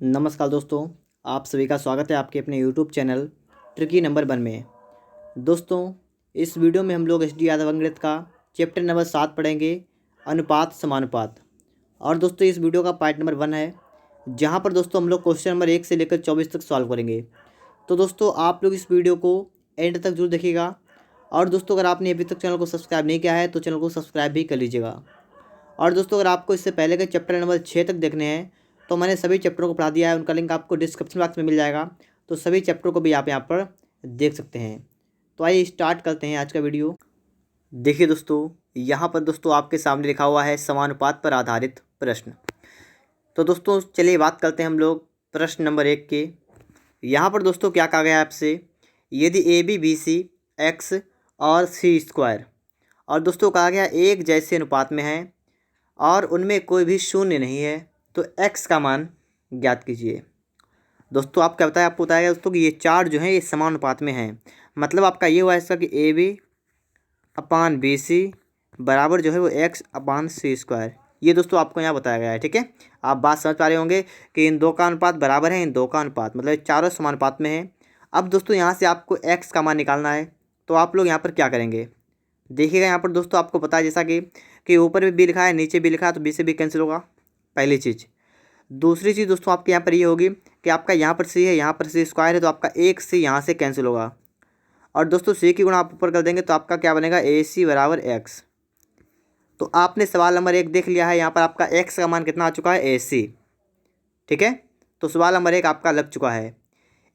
नमस्कार दोस्तों, आप सभी का स्वागत है आपके अपने यूट्यूब चैनल ट्रिकी नंबर 1 में। दोस्तों, इस वीडियो में हम लोग एच डी यादव अंग्रेज का चैप्टर नंबर 7 पढ़ेंगे, अनुपात समानुपात। और दोस्तों, इस वीडियो का पार्ट नंबर 1 है, जहां पर दोस्तों हम लोग क्वेश्चन नंबर 1 से लेकर 24 तक सॉल्व करेंगे। तो दोस्तों, आप लोग इस वीडियो को एंड तक जरूर देखिएगा। और दोस्तों, अगर आपने अभी तक चैनल को सब्सक्राइब नहीं किया है तो चैनल को सब्सक्राइब भी कर लीजिएगा। और दोस्तों, अगर आपको इससे पहले के चैप्टर नंबर 6 तक देखने हैं तो मैंने सभी चैप्टरों को पढ़ा दिया है, उनका लिंक आपको डिस्क्रिप्शन बॉक्स में मिल जाएगा। तो सभी चैप्टरों को भी आप यहाँ पर देख सकते हैं। तो आइए स्टार्ट करते हैं आज का वीडियो। देखिए दोस्तों, यहाँ पर दोस्तों आपके सामने लिखा हुआ है समानुपात पर आधारित प्रश्न। तो दोस्तों चलिए बात करते हैं हम लोग प्रश्न नंबर 1 के। यहाँ पर दोस्तों क्या कहा गया है आपसे, यदि A B B C X और सी स्क्वायर, और दोस्तों कहा गया एक जैसे अनुपात में है और उनमें कोई भी शून्य नहीं है, तो x का मान ज्ञात कीजिए। दोस्तों आप क्या बताया, आपको बताया दोस्तों कि ये चार जो हैं ये समानुपात में हैं। मतलब आपका ये हुआ इसका कि A B upon B C बराबर जो है वो x अपान सी स्क्वायर। ये दोस्तों आपको यहाँ बताया गया है। ठीक है, आप बात समझ पा रहे होंगे कि इन दो का अनुपात बराबर है, इन दो का अनुपात मतलब चारों समानुपात में है। अब दोस्तों यहाँ से आपको x का मान निकालना है, तो आप लोग यहाँ पर क्या करेंगे, देखिएगा यहाँ पर दोस्तों आपको पता है जैसा कि ऊपर भी बी लिखा है नीचे भी लिखा है, तो बी से बी कैंसिल होगा, पहली चीज़। दूसरी चीज़ दोस्तों आपके यहाँ पर ये होगी कि आपका यहाँ पर सी है, यहाँ पर सी स्क्वायर है, तो आपका एक सी यहाँ से कैंसिल होगा। और दोस्तों सी की गुणा आप ऊपर कर देंगे तो आपका क्या बनेगा, ए सी बराबर एक्स। तो आपने सवाल नंबर 1 देख लिया है, यहाँ पर आपका एक्स का मान कितना आ चुका है, ए सी। ठीक है, तो सवाल नंबर 1 आपका लग चुका है।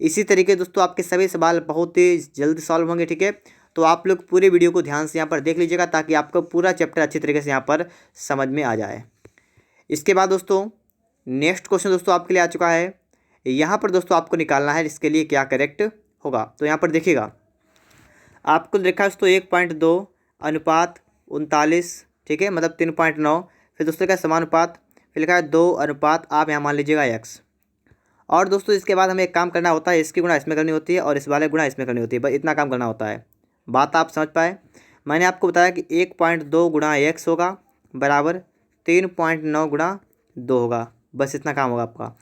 इसी तरीके दोस्तों आपके सभी सवाल बहुत ही जल्द सॉल्व होंगे। ठीक है, तो आप लोग पूरे वीडियो को ध्यान से यहाँ पर देख लीजिएगा ताकि आपको पूरा चैप्टर अच्छी तरीके से यहाँ पर समझ में आ जाए। इसके बाद दोस्तों नेक्स्ट क्वेश्चन दोस्तों आपके लिए आ चुका है। यहाँ पर दोस्तों आपको निकालना है इसके लिए क्या करेक्ट होगा। तो यहाँ पर देखिएगा आपको लिखा है दोस्तों 1.2 अनुपात 39। ठीक है, मतलब 3.9। फिर दोस्तों क्या समानुपात, फिर लिखा है 2 अनुपात आप यहाँ मान लीजिएगा x। और दोस्तों इसके बाद हमें एक काम करना होता है, इसकी गुणा इसमें करनी होती है और इस वाले गुणा इसमें करनी होती है, बस इतना काम करना होता है। बात आप समझ पाए। मैंने आपको बताया कि 1.2 गुणा x होगा बराबर 3.9 गुणा 2 होगा, बस इतना काम होगा आपका।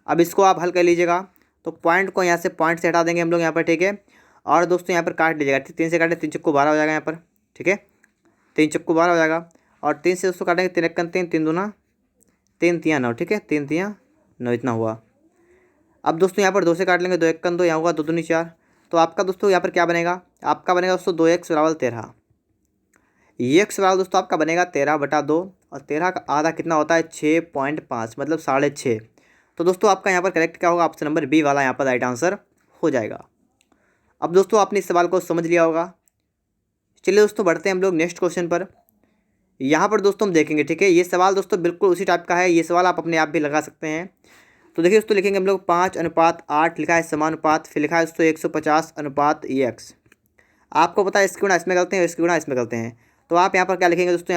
अब इसको आप हल कर लीजिएगा, तो पॉइंट को यहाँ से पॉइंट से हटा देंगे हम लोग यहाँ पर। ठीक है, और दोस्तों यहाँ पर काट लीजिएगा, 3 से काटें 3 चक्कू 12 हो जाएगा यहाँ पर। ठीक है, 3 चक्कू 12 हो जाएगा, और 3 से दोस्तों काटेंगे 3 1 3, 3 दूना 3 तियाँ 9। ठीक है, 3 तियाँ 9 इतना हुआ। अब दोस्तों यहाँ पर 2 से काट लेंगे, 2 1 2, यहाँ होगा 2 दूनी 4। तो आपका दोस्तों यहाँ पर क्या बनेगा, आपका बनेगा दोस्तों 2x बराबर 13। ये x बराबर दोस्तों आपका बनेगा 13/2, और 13 का आधा कितना होता है 6.5, मतलब 6.5। तो दोस्तों आपका यहाँ पर करेक्ट क्या होगा, ऑप्शन नंबर बी वाला यहाँ पर राइट आंसर हो जाएगा। अब दोस्तों आपने इस सवाल को समझ लिया होगा। चलिए दोस्तों बढ़ते हैं हम लोग नेक्स्ट क्वेश्चन पर। यहाँ पर दोस्तों हम देखेंगे, ठीक है, ये सवाल दोस्तों बिल्कुल उसी टाइप का है, ये सवाल आप अपने आप भी लगा सकते हैं। तो देखिए दोस्तों लिखेंगे हम लोग 5:8 लिखा है समानुपात, फिर लिखा है दोस्तों 150:x। आपको पता है इसकी गुणा इसमें करते हैं, इसकी गुणा इसमें करते हैं। तो आप यहाँ पर क्या लिखेंगे दोस्तों,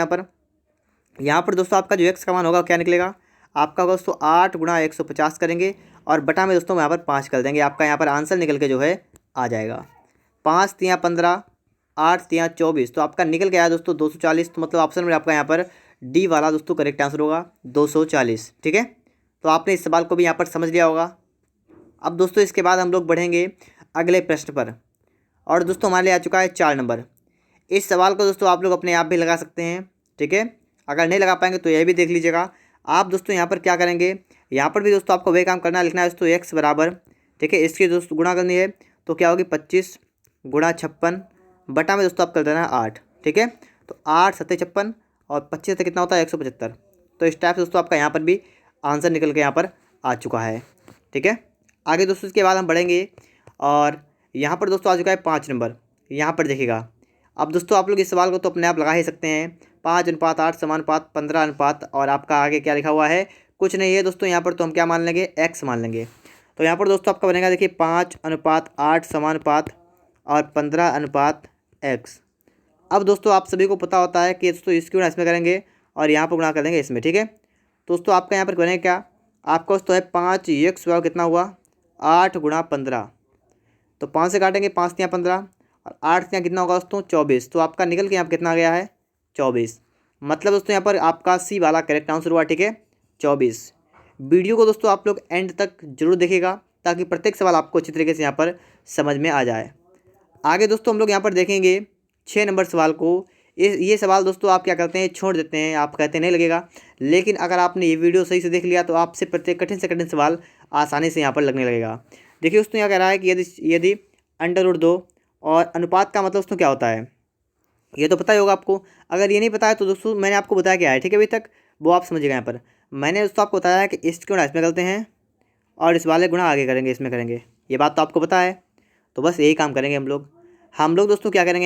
यहाँ पर दोस्तों आपका जो x का मान होगा क्या निकलेगा, आपका होगा दोस्तों 8 गुणा 150 करेंगे और बटा में दोस्तों यहाँ पर 5 कर देंगे। आपका यहाँ पर आंसर निकल के जो है आ जाएगा 5 तियाँ 15, 8 तियाँ 24। तो आपका निकल के आया दोस्तों 240। तो मतलब ऑप्शन में आपका यहाँ पर डी वाला दोस्तों करेक्ट आंसर होगा 240। ठीक है, तो आपने इस सवाल को भी यहाँ पर समझ लिया होगा। अब दोस्तों इसके बाद हम लोग बढ़ेंगे अगले प्रश्न पर, और दोस्तों हमारे लिए आ चुका है 4 नंबर। इस सवाल को दोस्तों आप लोग अपने आप भी लगा सकते हैं। ठीक है, अगर नहीं लगा पाएंगे तो यह भी देख लीजिएगा। आप दोस्तों यहाँ पर क्या करेंगे, यहाँ पर भी दोस्तों आपको वही काम करना है, लिखना है दोस्तों x बराबर, ठीक है, इसकी दोस्तों गुणा करनी है, तो क्या होगी 25 गुणा 56 बटा में दोस्तों आप कर देना है 8। ठीक है, तो 8 7 56 और 25 से कितना होता है 175। तो इस टाइप से दोस्तों आपका यहाँ पर भी आंसर निकल के यहाँ पर आ चुका है। ठीक है, आगे दोस्तों इसके बाद हम बढ़ेंगे, और यहाँ पर दोस्तों आ चुका है 5 नंबर। यहाँ पर देखिएगा, अब दोस्तों आप लोग इस सवाल को तो अपने आप लगा ही सकते हैं। 5:8 समानुपात 15 अनुपात, और आपका आगे क्या लिखा हुआ है, कुछ नहीं है दोस्तों, यहाँ पर तो हम क्या मान लेंगे, x मान लेंगे। तो यहाँ पर दोस्तों आपका बनेगा देखिए 5:8 समानुपात और 15:x। अब दोस्तों आप सभी को पता होता है कि दोस्तों इसकी गुणा इसमें करेंगे और यहाँ पर गुणा कर देंगे इसमें। ठीक है, दोस्तों आपका यहाँ पर बनेगा क्या, आपका दोस्तों है 5x बराबर कितना हुआ 8 गुणा 15। तो 5 से काटेंगे 5 तियाँ 15 और 8 तियाँ कितना होगा दोस्तों 24। तो आपका निकल के यहाँ पर कितना आ गया है 24। मतलब दोस्तों यहाँ पर आपका सी वाला करेक्ट आंसर हुआ। ठीक है, 24। वीडियो को दोस्तों आप लोग एंड तक जरूर देखिएगा ताकि प्रत्येक सवाल आपको अच्छी तरीके से यहाँ पर समझ में आ जाए। आगे दोस्तों हम लोग यहाँ पर देखेंगे 6 नंबर सवाल को। ये सवाल दोस्तों आप क्या करते हैं, छोड़ देते हैं, आप कहते नहीं लगेगा, लेकिन अगर आपने ये वीडियो सही से देख लिया तो आपसे प्रत्येक कठिन से कठिन सवाल आसानी से यहाँ पर लगने लगेगा। देखिए दोस्तों, यहाँ कह रहा है कि यदि √2 और अनुपात का मतलब दोस्तों क्या होता है, ये तो पता ही होगा आपको। अगर ये नहीं पता है तो दोस्तों मैंने आपको बताया क्या है, ठीक है, अभी तक वो आप समझिएगा। यहाँ पर मैंने दोस्तों आपको बताया है कि इसके गुणा इसमें करते हैं और इस वाले गुणा आगे करेंगे, इसमें करेंगे। ये बात तो आपको पता है, तो बस यही काम करेंगे हम लोग दोस्तों क्या करेंगे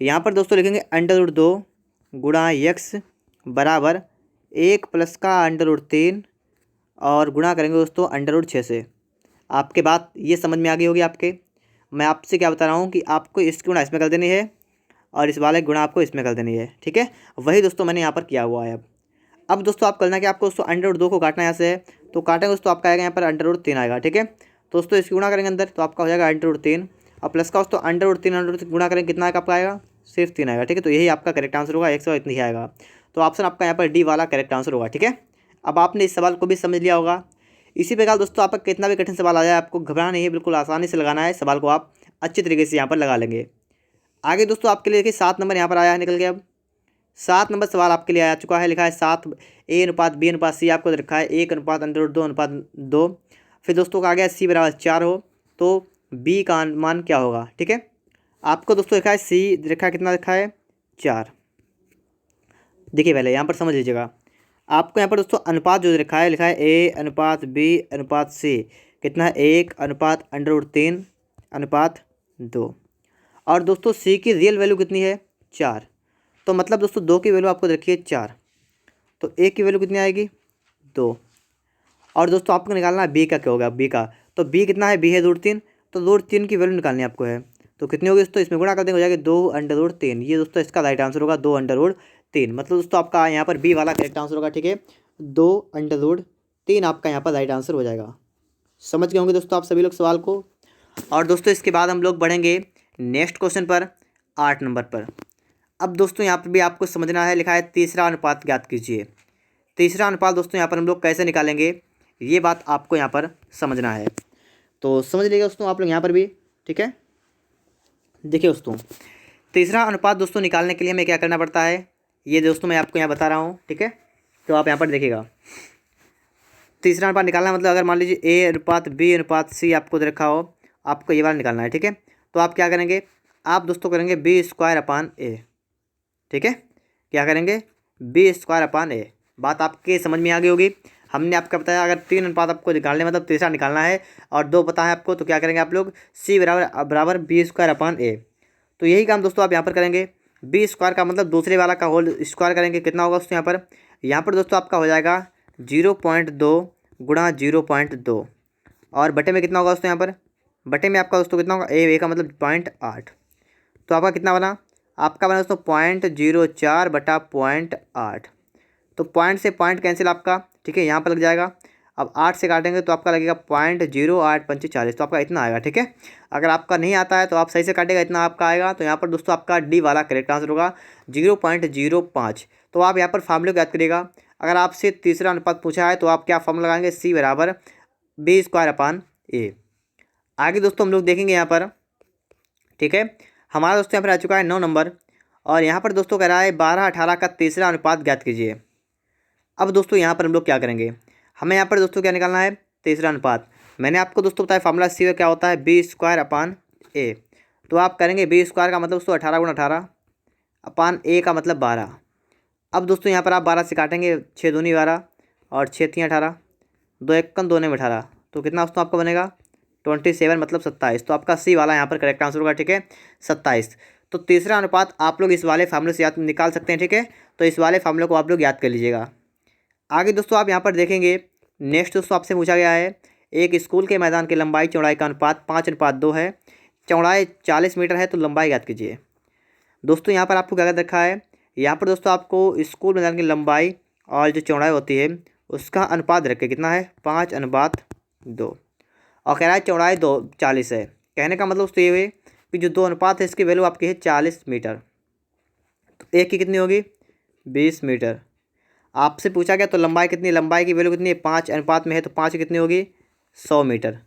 यहाँ पर दोस्तों लिखेंगे √2 गुणा यक्स बराबर 1 प्लस का √3 और गुणा करेंगे दोस्तों √6 से। आपके बात ये समझ में आ गई होगी आपके। मैं आपसे क्या बता रहा हूँ कि आपको इसकी गुणा इसमें कर देनी है और इस वाले गुणा आपको इसमें कर देनी है, ठीक है। वही दोस्तों मैंने यहाँ पर किया हुआ है। अब दोस्तों आप करना कि आपको दोस्तों √2 को काटना यहाँ से है, तो काटेंगे दोस्तों आपका आएगा यहाँ पर √3 आएगा, ठीक है। तो दोस्तों इसकी गुणा करेंगे अंदर तो आपका हो जाएगा √3 और प्लस का दोस्तों √3 गुणा करेंगे कितना आएगा आपका, आएगा सिर्फ 3 आएगा, ठीक है। तो यही आपका करेक्ट आंसर होगा, 100 इतनी ही आएगा। तो ऑप्शन आपका यहाँ पर डी वाला करेक्ट आंसर होगा, ठीक है। अब आपने इस सवाल को भी समझ लिया होगा। इसी प्रकार दोस्तों आपका कितना भी कठिन सवाल आ जाए आपको घबराना नहीं है, बिल्कुल आसानी से लगाना है, सवाल को आप अच्छी तरीके से यहाँ पर लगा लेंगे। आगे दोस्तों आपके लिए देखिए 7 नंबर यहाँ पर आया है, निकल गया। अब 7 नंबर सवाल आपके लिए आ चुका है, लिखा है 7 A/B/C आपको रखा है 1:2/2। फिर दोस्तों का आ गया C बराबर 4 हो तो B का मान क्या होगा, ठीक है। आपको दोस्तों लिखा है C रखा है, कितना रखा है 4। देखिए पहले यहाँ पर समझ लीजिएगा, आपको यहाँ पर दोस्तों अनुपात जो रखा है, लिखा है A/B/C कितना है 1:√3/2 और दोस्तों C की रियल वैल्यू कितनी है 4। तो मतलब दोस्तों 2 की वैल्यू आपको रखी है 4, तो A की वैल्यू कितनी आएगी 2। और दोस्तों आपको निकालना है B का क्या होगा, B का तो B कितना है, B है √3, तो √3 की वैल्यू निकालनी आपको है। तो कितनी होगी दोस्तों, इसमें गुणा कर देंगे हो जाएगी 2√3। ये दोस्तों इसका राइट आंसर होगा 2√3। मतलब दोस्तों आपका यहाँ पर B वाला करेक्ट आंसर होगा, ठीक है। 2√3 आपका यहाँ पर राइट आंसर हो जाएगा। समझ गए होंगे दोस्तों आप सभी लोग सवाल को। और दोस्तों इसके बाद हम लोग बढ़ेंगे नेक्स्ट क्वेश्चन पर, 8 नंबर पर। अब दोस्तों यहाँ पर भी आपको समझना है, लिखा है तीसरा अनुपात ज्ञात कीजिए। तीसरा अनुपात दोस्तों यहाँ पर हम लोग कैसे निकालेंगे, ये बात आपको यहाँ पर समझना है। तो समझ लीजिएगा दोस्तों आप लोग यहाँ पर भी, ठीक है। देखिए दोस्तों, तीसरा अनुपात दोस्तों निकालने के लिए हमें क्या करना पड़ता है, ये दोस्तों मैं आपको यहाँ बता रहा हूँ, ठीक है। तो आप यहाँ पर देखिएगा, तीसरा अनुपात निकालना मतलब अगर मान लीजिए A/B/C आपको रखा हो, आपको ये वाला निकालना है, ठीक है। तो आप क्या करेंगे, आप दोस्तों करेंगे B²/A, ठीक है। क्या करेंगे B²/A। बात आपके समझ में आ गई होगी। हमने आपका बताया अगर 3 अनुपात आपको निकालने मतलब तीसरा निकालना है और 2 पता है आपको, तो क्या करेंगे आप लोग C बराबर B²/A। तो यही काम दोस्तों आप यहाँ पर करेंगे। B² का मतलब दूसरे वाला का होल स्क्वायर करेंगे, कितना होगा दोस्तों यहाँ पर दोस्तों आपका हो जाएगा 0.2 गुणा 0.2 और बटे में कितना होगा दोस्तों, यहाँ पर बटे में आपका दोस्तों कितना होगा A का मतलब 0.8। तो आपका कितना बना, आपका बना दोस्तों 0.04 बटा 0.8। तो पॉइंट से पॉइंट कैंसिल आपका, ठीक है, यहाँ पर लग जाएगा। अब 8 से काटेंगे तो आपका लगेगा 0.0845, तो आपका इतना आएगा, ठीक है। अगर आपका नहीं आता है तो आप सही से काटेगा, इतना आपका आएगा। तो यहाँ पर दोस्तों आपका डी वाला करेक्ट आंसर होगा 0.05। तो आप यहाँ पर फार्मूले को याद करिएगा। अगर आपसे तीसरा अनुपात पूछा है तो आप क्या फार्मूला लगाएंगे, C बराबर B²/A। आगे दोस्तों हम लोग देखेंगे यहाँ पर, ठीक है। हमारा दोस्तों यहाँ पर आ चुका है 9 नंबर और यहाँ पर दोस्तों कह रहा है 12/18 का तीसरा अनुपात ज्ञात कीजिए। अब दोस्तों यहाँ पर हम लोग क्या करेंगे, हमें यहाँ पर दोस्तों क्या निकालना है, तीसरा अनुपात। मैंने आपको दोस्तों बताया फार्मूला C क्या होता है, B²/A। तो आप करेंगे B² का मतलब दोस्तों 18×18/A का मतलब 12। अब दोस्तों यहाँ पर आप 12 से काटेंगे, 6 दूनी 12 और 6 3 18, 2 1 2 में 18, तो कितना दोस्तों आपका बनेगा 27 मतलब 27। तो आपका C वाला यहाँ पर करेक्ट आंसर होगा, ठीक है, 27। तो तीसरा अनुपात आप लोग इस वाले फार्मूले से याद निकाल सकते हैं, ठीक है। तो इस वाले फार्मूले को आप लोग याद कर लीजिएगा। आगे दोस्तों आप यहाँ पर देखेंगे, नेक्स्ट दोस्तों आपसे पूछा गया है एक स्कूल के मैदान की लंबाई चौड़ाई का अनुपात 5:2 है। चौड़ाई 40 मीटर है तो लंबाई ज्ञात कीजिए। दोस्तों यहाँ पर आपको क्या कर रखा है, यहाँ पर दोस्तों आपको स्कूल मैदान की लंबाई और जो चौड़ाई होती है उसका अनुपात रखे, कितना है 5:2 और कह रहा है चौड़ाई 40 है। कहने का मतलब दोस्तों ये है कि जो 2 अनुपात है इसकी वैल्यू आपकी है 40 मीटर, तो एक की कितनी होगी 20 मीटर। आपसे पूछा गया तो लंबाई कितनी, लंबाई की वैल्यू कितनी है, 5 अनुपात में है तो 5 कितनी होगी, 100 मीटर।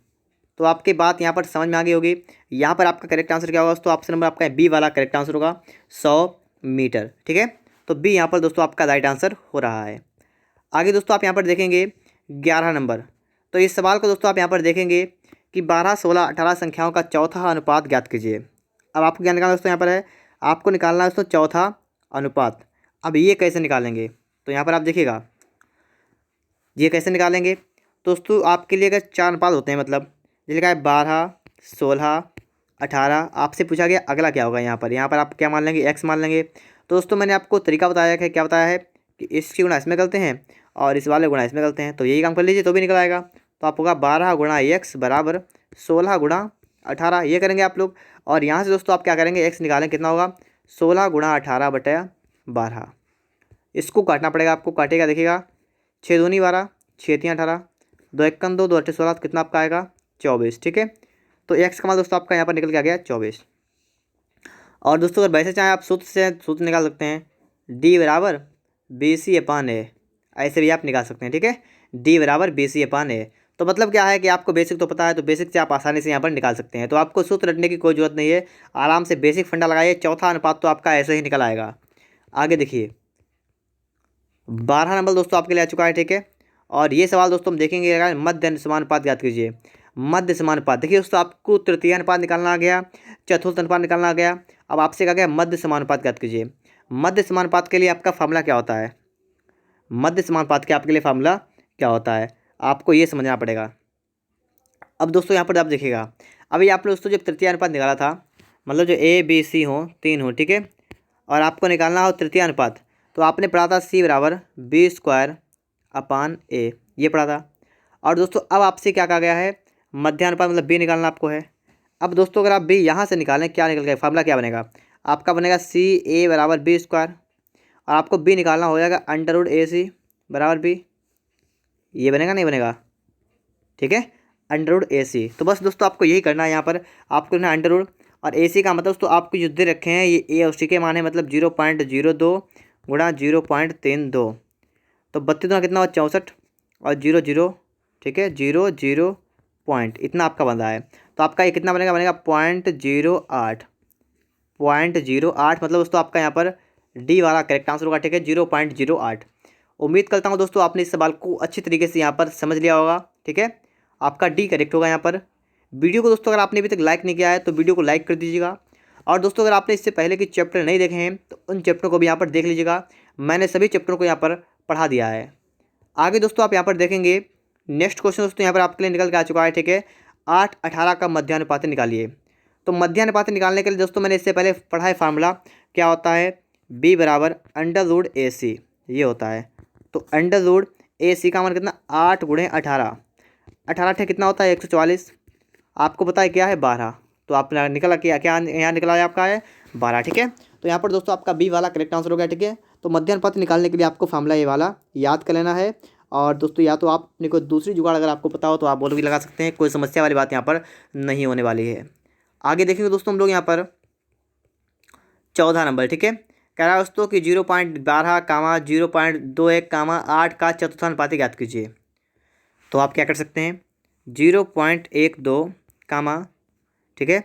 तो आपकी बात यहाँ पर समझ में आ गई होगी। यहाँ पर आपका करेक्ट आंसर क्या होगा दोस्तों, ऑप्शन नंबर आपका बी वाला करेक्ट आंसर होगा, 100 मीटर। ठीक है, तो बी यहाँ पर दोस्तों आपका राइट आंसर हो रहा है। आगे दोस्तों आप यहाँ पर देखेंगे 11 नंबर। तो इस सवाल को दोस्तों आप यहाँ पर देखेंगे कि 12, 16, 18 संख्याओं का चौथा अनुपात ज्ञात कीजिए। अब आपको क्या निकालना दोस्तों, यहाँ पर है आपको निकालना है दोस्तों चौथा अनुपात। अब ये कैसे निकालेंगे, तो यहाँ पर आप देखिएगा ये कैसे निकालेंगे। दोस्तों आपके लिए अगर 4 अनुपात होते हैं, मतलब जैसे लिखा है 12, 16, 18, आपसे पूछा गया अगला क्या होगा। यहाँ पर आप क्या मान लेंगे, एक्स मान लेंगे। तो दोस्तों मैंने आपको तरीका बताया है, क्या बताया है कि इसकी गुणा इसमें करते हैं और इस वाले गुणा इसमें करते हैं, तो यही काम कर लीजिए तो भी निकल आएगा। तो आप होगा 12 गुणा एक्स बराबर 16 गुणा 18, ये करेंगे आप लोग। और यहाँ से दोस्तों आप क्या करेंगे, एक्स निकालें, कितना होगा 16 गुणा 18 बटा 12। इसको काटना पड़ेगा आपको, काटेगा देखिएगा 6 दूनी 12, 6 3 18, 2 1 2, 2 8 16, कितना आपका आएगा 24। ठीक है, तो एक्स का मान दोस्तों आपका यहाँ पर निकल के आ गया 24। और दोस्तों अगर वैसे चाहें आप सूत्र से सूत्र निकाल सकते हैं, डी बराबर बी सी अपान ए, ऐसे भी आप निकाल सकते हैं। ठीक है, डी बराबर बी सी अपान ए। तो मतलब क्या है कि आपको बेसिक तो पता है, तो बेसिक से आप आसानी से यहाँ पर निकाल सकते हैं। तो आपको सूत्र रटने की कोई जरूरत नहीं है, आराम से बेसिक फंडा लगाइए, चौथा अनुपात तो आपका ऐसे ही निकल आएगा। आगे देखिए 12 नंबर दोस्तों आपके लिए आ चुका है। ठीक है, और ये सवाल दोस्तों हम देखेंगे, मध्य समानुपात ज्ञात कीजिए। मध्य समानुपात देखिए दोस्तों, आपको तृतीय अनुपात निकालना आ गया, चतुर्थ अनुपात निकालना आ गया। अब आपसे कहा गया मध्य समानुपात ज्ञात कीजिए। मध्य समानुपात के लिए आपका फार्मूला क्या होता है, मध्य समानुपात के आपके लिए फार्मूला क्या होता है, आपको ये समझना पड़ेगा। अब दोस्तों यहाँ पर आप देखिएगा, अभी आपने दोस्तों जब तृतीय अनुपात निकाला था, मतलब जो ए बी सी हो 3 हो, ठीक है, और आपको निकालना हो तृतीय अनुपात, तो आपने पढ़ा था सी बराबर बी स्क्वायर अपान ए, ये पढ़ा था। और दोस्तों अब आपसे क्या कहा गया है, मध्य अनुपात मतलब बी निकालना आपको है। अब दोस्तों अगर आप बी यहाँ से निकालें, क्या निकल गया, फार्मूला क्या बनेगा आपका, बनेगा सी ए बराबर बी स्क्वायर, और आपको बी निकालना हो जाएगा अंडर रूट ए सी बराबर बी, ये बनेगा नहीं बनेगा, ठीक है, अंडर रूट ए सी। तो बस दोस्तों आपको यही करना है, यहाँ पर आपको ना अंडर रूट और ए सी का मतलब दोस्तों आपको जो दे रखे हैं ये ए और सी के मान है, मतलब 0.02 गुणा 0.32, तो 32 गुना कितना हुआ 64 और 0 0, ठीक है, 0 पॉइंट इतना आपका बन रहा है। तो आपका ये कितना बनेगा, बनेगा 0.08, 0.08, मतलब दोस्तों आपका यहाँ पर डी वाला करेक्ट आंसर होगा। ठीक है, 0.08। उम्मीद करता हूँ दोस्तों आपने इस सवाल को अच्छी तरीके से यहाँ पर समझ लिया होगा। ठीक है, आपका डी करेक्ट होगा यहाँ पर। वीडियो को दोस्तों अगर आपने अभी तक लाइक नहीं किया है तो वीडियो को लाइक कर दीजिएगा। और दोस्तों अगर आपने इससे पहले के चैप्टर नहीं देखे हैं तो उन चैप्टरों को भी यहाँ पर देख लीजिएगा, मैंने सभी चैप्टरों को यहाँ पर पढ़ा दिया है। आगे दोस्तों आप यहाँ पर देखेंगे नेक्स्ट क्वेश्चन दोस्तों यहाँ पर आपके लिए निकल के आ चुका है। ठीक है, 8 18 का मध्यानुपाती निकालिए। तो मध्यानुपाती निकालने के लिए दोस्तों मैंने इससे पहले पढ़ा है फार्मूला, क्या होता है, बी बराबर अंडर रूट ए सी, ये होता है। तो अंडर रूट ए सी का मान कितना, 8 गुणे 18, 18 थे कितना होता है 144, आपको पता है क्या है 12, तो आप निकला क्या क्या यहाँ निकला है आपका है 12। ठीक है, तो यहाँ पर दोस्तों आपका बी वाला करेक्ट आंसर हो गया। ठीक है, तो मध्यानुपाती निकालने के लिए आपको फार्मूला ये वाला याद कर लेना है। और दोस्तों या तो आपने कोई दूसरी जुगाड़ अगर आपको पता हो तो आप वो भी लगा सकते हैं, कोई समस्या वाली बात यहाँ पर नहीं होने वाली है। आगे देखेंगे दोस्तों हम लोग यहाँ पर 14 नंबर। ठीक है, कह रहा है दोस्तों कि 0.12 कामा 0.21 कामा 8 का चतुर्थानुपाती ज्ञात कीजिए। तो आप क्या कर सकते हैं, 0.12 कामा, ठीक है,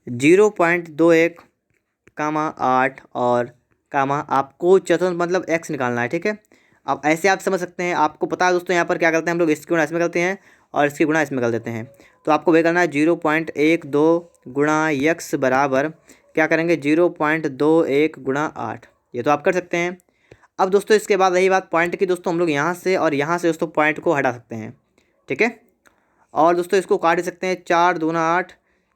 0.21 कामा 8 और कामा आपको चतुर्थ मतलब x निकालना है। ठीक है, अब ऐसे आप समझ सकते हैं, आपको पता है दोस्तों यहाँ पर क्या करते हैं हम लोग, इसकी गुणा इसमें करते हैं और इसकी गुणा इसमें कर देते हैं। तो आपको वही करना है 0.12 गुणा x बराबर क्या करेंगे 0.21 गुणा 8, ये तो आप कर सकते हैं। अब दोस्तों इसके बाद रही बात पॉइंट की, दोस्तों हम लोग यहाँ से और यहाँ से दोस्तों पॉइंट को हटा सकते हैं। ठीक है, और दोस्तों इसको काट सकते हैं, 4 दूना 8,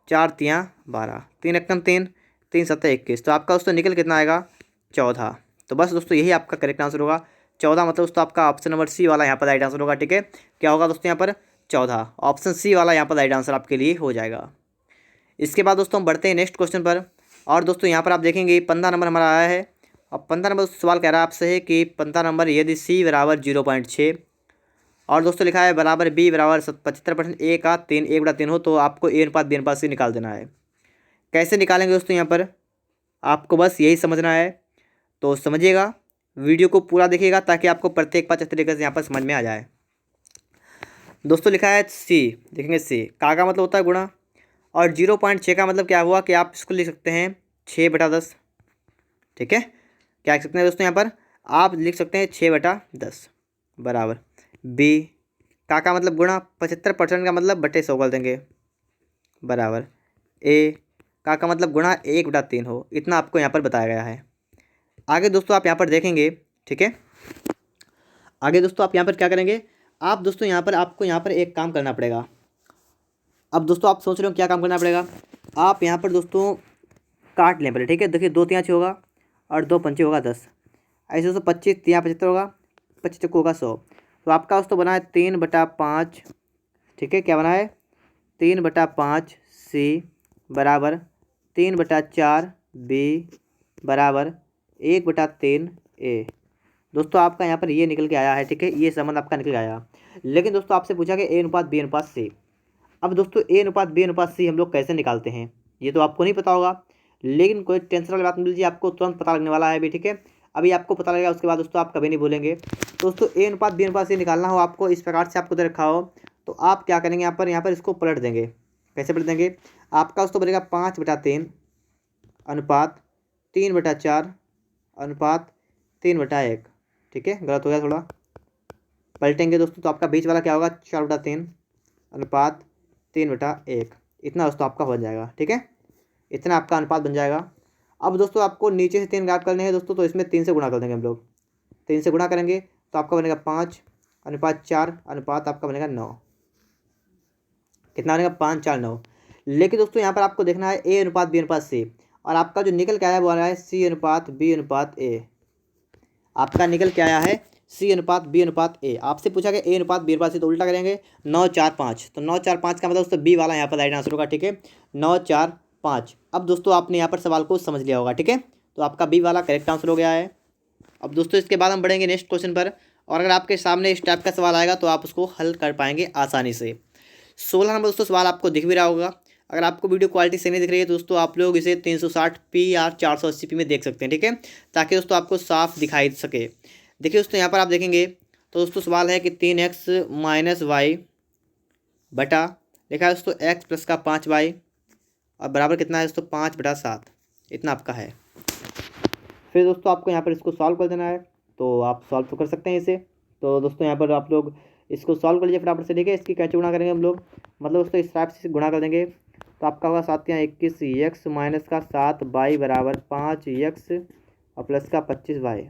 4 तियाँ 12, 3 एकम 3, 3 सत्ता 21, तो आपका दोस्तों निकल कितना आएगा 14। तो बस दोस्तों यही आपका करेक्ट आंसर होगा 14, मतलब दोस्तों आपका ऑप्शन नंबर सी वाला यहाँ पर राइट आंसर होगा। ठीक है, क्या होगा दोस्तों यहाँ पर 14, ऑप्शन सी वाला यहाँ पर राइट आंसर आपके लिए हो जाएगा। इसके बाद दोस्तों हम बढ़ते हैं नेक्स्ट क्वेश्चन पर। और दोस्तों यहाँ पर आप देखेंगे 15 नंबर हमारा आया है। अब 15 नंबर सवाल कह रहा है आपसे है कि 15 नंबर यदि सी बराबर 0.6 और दोस्तों लिखा है बराबर बी बराबर 75% ए का 3 1/3 हो, तो आपको ए अनुपात बी अनुपात सी निकाल देना है। कैसे निकालेंगे दोस्तों, यहाँ पर आपको बस यही समझना है, तो समझिएगा, वीडियो को पूरा देखिएगा ताकि आपको प्रत्येक बात अच्छे तरीके से यहाँ पर समझ में आ जाए। दोस्तों लिखा है सी, देखेंगे सी का मतलब होता है गुणा, और 0.6 का मतलब क्या हुआ कि आप इसको लिख सकते हैं 6/10। ठीक है, क्या लिख सकते हैं दोस्तों यहाँ पर आप लिख सकते हैं 6/10 बराबर बी का मतलब गुणा 75% का मतलब बटे 100 कर देंगे बराबर ए का मतलब गुणा 1/3 हो। इतना आपको यहाँ पर बताया गया है। आगे दोस्तों आप यहाँ पर देखेंगे, ठीक है, आगे दोस्तों आप यहाँ पर क्या करेंगे, आप दोस्तों यहाँ पर आपको यहाँ पर एक काम करना पड़ेगा। अब दोस्तों आप सोच रहे हो क्या काम करना पड़ेगा, आप यहाँ पर दोस्तों काट लें पहले। ठीक है, देखिए 2 3 होगा और 2 पंचे होगा 10, ऐसे दोस्तों 25 3 75 होगा, 25 चक्कू होगा 100। तो आपका दोस्तों बना है 3/5। ठीक है, क्या बना है 3/5 सी बराबर 3/4 बी बराबर 1/3 ए। दोस्तों आपका यहाँ पर ये निकल के आया है। ठीक है, ये संबंध आपका निकल के आया। लेकिन दोस्तों आपसे पूछा कि ए अनुपात बी अनुपात सी। अब दोस्तों ए अनुपात बी अनुपात सी हम लोग कैसे निकालते हैं ये तो आपको नहीं पता होगा, लेकिन कोई टेंशन वाली बात नहीं लीजिए, आपको तुरंत पता लगने वाला है अभी। ठीक है, अभी आपको पता लगेगा, उसके बाद दोस्तों आप कभी नहीं भूलेंगे। दोस्तों ए अनुपात बी अनुपात सी निकालना हो आपको, इस प्रकार से आपको दे रखा हो तो आप क्या करेंगे, यहाँ पर इसको पलट देंगे। कैसे पलट देंगे, आपका दोस्तों बनेगा 5/3 अनुपात 3/4 अनुपात 3/1। ठीक है, गलत हो गया थोड़ा, पलटेंगे दोस्तों तो आपका बीच वाला क्या होगा 4/3 अनुपात 3/1। इतना दोस्तों आपका बन जाएगा। ठीक है, इतना आपका अनुपात बन जाएगा। अब दोस्तों आपको नीचे से 3 गायब करने हैं दोस्तों, तो इसमें 3 से गुणा कर देंगे हम लोग। 3 से गुणा करेंगे तो आपका बनेगा 5 अनुपात 4 अनुपात आपका बनेगा 9। कितना बनेगा 5 4 9। लेकिन दोस्तों यहाँ पर आपको देखना है ए अनुपात बी अनुपात सी, और आपका जो निकल के आया वो आ रहा है सी अनुपात बी अनुपात ए। आपका निकल के आया है सी अनुपात बी अनुपात ए। आपसे पूछा गया ए अनुपात बी अनुपात सी, तो उल्टा करेंगे 9 4 5। तो 9 4 5 का मतलब दोस्तों बी वाला यहाँ पर राइट आंसर होगा। ठीक है, 9 4 5। अब दोस्तों आपने यहाँ पर सवाल को समझ लिया होगा। ठीक है, तो आपका बी वाला करेक्ट आंसर हो गया है। अब दोस्तों इसके बाद हम बढ़ेंगे नेक्स्ट क्वेश्चन पर, और अगर आपके सामने इस टाइप का सवाल आएगा तो आप उसको हल कर पाएंगे आसानी से। 16 नंबर दोस्तों सवाल आपको दिख भी रहा होगा। अगर आपको वीडियो क्वालिटी सही नहीं दिख रही है तो दोस्तों आप लोग इसे 360p या 480p में देख सकते हैं। ठीक है, ताकि दोस्तों आपको साफ दिखाई सके। देखिए दोस्तों यहाँ पर आप देखेंगे तो दोस्तों सवाल है कि 3x - y बटा लिखा है दोस्तों x प्लस का 5y और बराबर कितना है दोस्तों 5/7। इतना आपका है। फिर दोस्तों आपको यहाँ पर इसको सॉल्व कर देना है, तो आप सॉल्व तो कर सकते हैं इसे। तो दोस्तों यहाँ पर आप लोग इसको सॉल्व कर लीजिए फटाफट से। ठीक है, इसकी कैसे गुणा करेंगे हम लोग, मतलब दोस्तों इस टाइप से गुणा कर देंगे तो आपका होगा 7 या 21 x माइनस का 7y बराबर 5x और प्लस का 25y।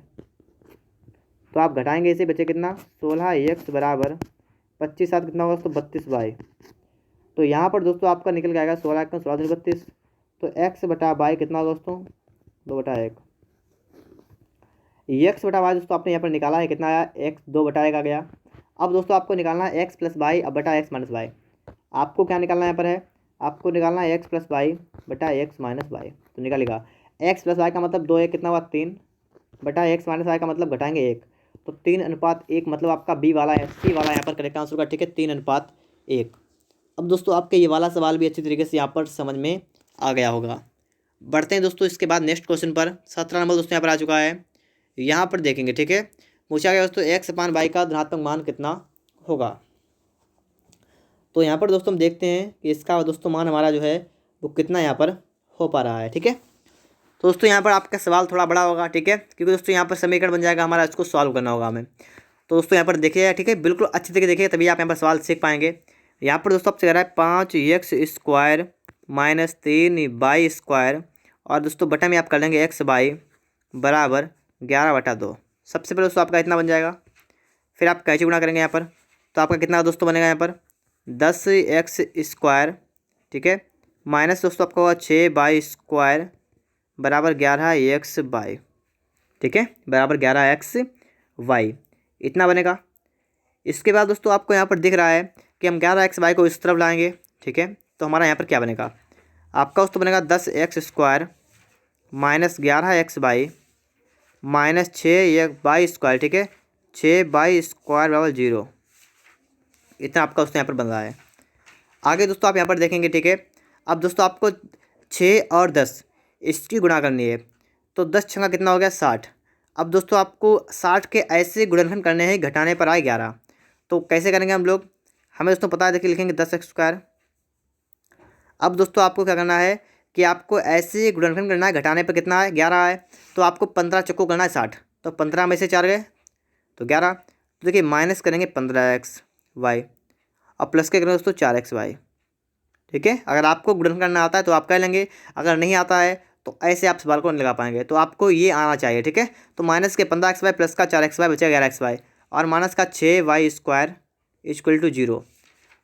तो आप घटाएंगे इसे, बचे कितना 16x बराबर 25 7 कितना होगा दोस्तों 32y। तो यहाँ पर दोस्तों आपका निकल के आएगा 16 1 16 दूनी 32। तो x बटा y कितना होगा दोस्तों 2/1। x बटा y दोस्तों आपने यहाँ पर निकाला है, कितना आया x 2/1 आ गया। अब दोस्तों आपको निकालना है x प्लस वाई अब बटा x माइनस वाई। आपको क्या निकालना है यहाँ पर है, आपको निकालना है x प्लस वाई बटा x माइनस वाई। तो निकालेगा x प्लस वाई का मतलब 2 1 कितना हुआ 3 बटा x माइनस वाई का मतलब घटाएंगे 1, तो 3:1 मतलब आपका बी वाला है, सी वाला यहाँ पर करेक्ट आंसर का। ठीक है, 3:1। अब दोस्तों आपके ये वाला सवाल भी अच्छी तरीके से यहाँ पर समझ में आ गया होगा। बढ़ते हैं दोस्तों इसके बाद नेक्स्ट क्वेश्चन पर। 17 नंबर दोस्तों यहाँ पर आ चुका है। यहाँ पर देखेंगे, ठीक है, पूछा गया दोस्तों x/y का धनात्मक मान कितना होगा। तो यहाँ पर दोस्तों हम देखते हैं कि इसका दोस्तों मान हमारा जो है वो कितना यहाँ पर हो पा रहा है। ठीक है, तो दोस्तों यहाँ पर आपका सवाल थोड़ा बड़ा होगा। ठीक है, क्योंकि दोस्तों यहाँ पर समीकरण बन जाएगा हमारा, इसको सॉल्व करना होगा हमें। तो दोस्तों यहाँ पर देखिए, ठीक है, बिल्कुल अच्छी तरीके देखिए तभी आप यहाँ पर सवाल सीख पाएंगे। यहाँ पर दोस्तों आपसे कह रहा है 5x² माइनस 3y² और दोस्तों बटा में आप कर लेंगे x/y बराबर 11/2। सबसे पहले दोस्तों आपका इतना बन जाएगा, फिर आप कैसे गुणा करेंगे यहाँ पर, तो आपका कितना दोस्तों बनेगा यहाँ पर 10x²। ठीक है, माइनस दोस्तों आपका होगा 6y² बराबर 11x/y। ठीक है, बराबर 11x/y इतना बनेगा। इसके बाद दोस्तों आपको यहाँ पर दिख रहा है कि हम 11x/y को इस तरफ लाएंगे। ठीक है, तो हमारा यहाँ पर क्या बनेगा, आपका दोस्तों बनेगा 10x² minus 11x/y minus 6y²। ठीक है, 6y² बराबर 0। इतना आपका दोस्तों यहाँ पर बन रहा है। आगे दोस्तों आप यहाँ पर देखेंगे। ठीक है, अब दोस्तों आपको 6 और 10 इसकी गुणा करनी है, तो 10 छंगा कितना हो गया 60। अब दोस्तों आपको 60 के ऐसे गुणनखंड करने हैं घटाने पर आए 11। तो कैसे करेंगे हम लोग, हमें दोस्तों पता है, देखिए लिखेंगे 10x²। अब दोस्तों आपको क्या करना है कि आपको ऐसे गुणनखंड करना है घटाने पर कितना है 11 है, तो आपको 15 चक्को करना है 60। तो 15 में से 4 गए तो 11। तो देखिए माइनस करेंगे 15xy और प्लस के करेंगे दोस्तों 4xy। ठीक है, अगर आपको गुणन करना आता है तो आप कह लेंगे, अगर नहीं आता है तो ऐसे आप सवाल को नहीं लगा पाएंगे, तो आपको ये आना चाहिए। ठीक है, तो माइनस के 15xy प्लस का 4xy बचेगा 11xy और माइनस का 6y² इक्वल टू 0।